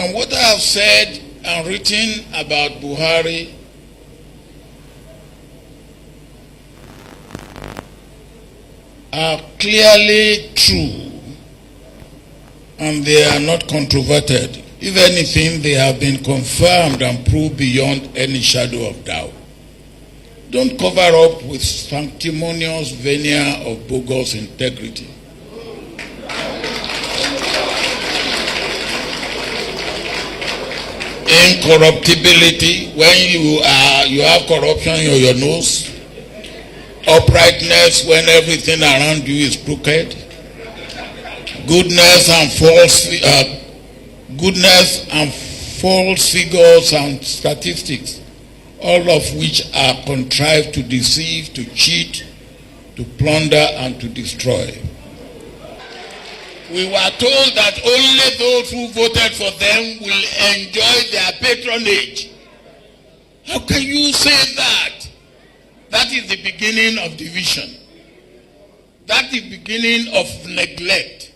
And what I have said and written about Buhari are clearly true, and they are not controverted. If anything, they have been confirmed and proved beyond any shadow of doubt. Don't cover up with sanctimonious veneer of bogus integrity. Incorruptibility, when you have corruption in your nose. Uprightness, when everything around you is crooked. Goodness and false figures and statistics, all of which are contrived to deceive, to cheat, to plunder, and to destroy. We were told that only those who voted for them will enjoy their patronage. How can you say that? That is the beginning of division. That is the beginning of neglect.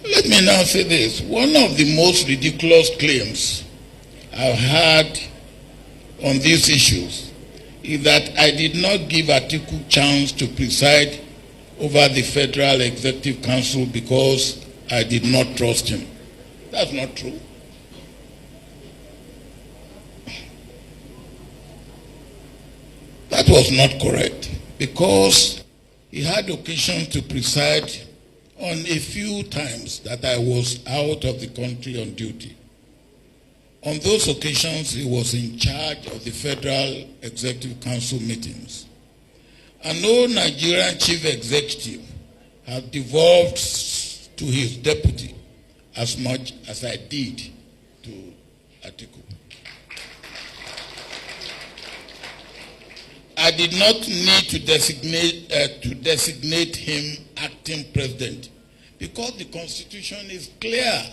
Let me now say this. One of the most ridiculous claims I've had on these issues is that I did not give Atiku chance to preside over the Federal Executive Council because I did not trust him. That's not true. That was not correct, because he had occasion to preside on a few times that I was out of the country on duty. On those occasions, he was in charge of the Federal Executive Council meetings. And no Nigerian chief executive had devolved to his deputy as much as I did to Atiku. I did not need to designate him acting president, because the Constitution is clear.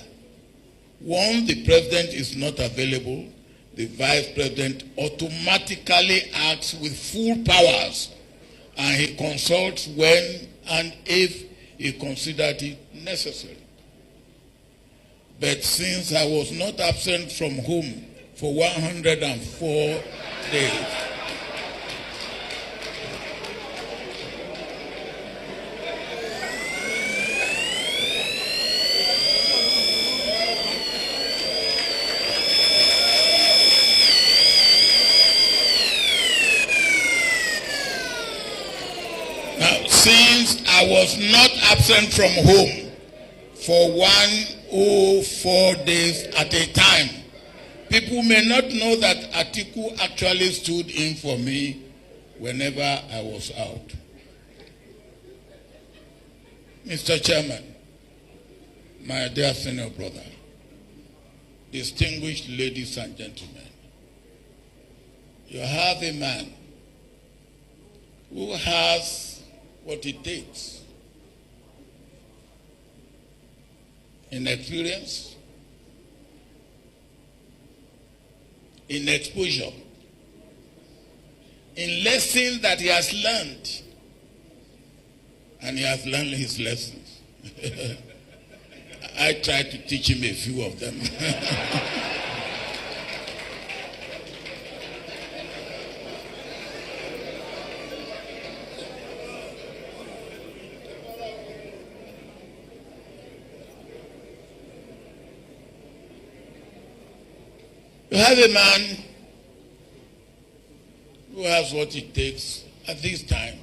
Once the president is not available, the vice president automatically acts with full powers, and he consults when and if he considers it necessary. But since I was not absent from home for 104 days, since I was not absent from home for 104 days at a time, people may not know that Atiku actually stood in for me whenever I was out. Mr. Chairman, my dear senior brother, distinguished ladies and gentlemen, you have a man who has what it takes in experience, in exposure, in lessons that he has learned, and he has learned his lessons. I tried to teach him a few of them. You have a man who has what it takes at this time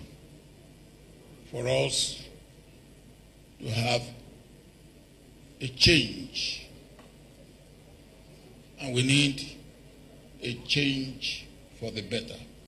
for us to have a change. And we need a change for the better.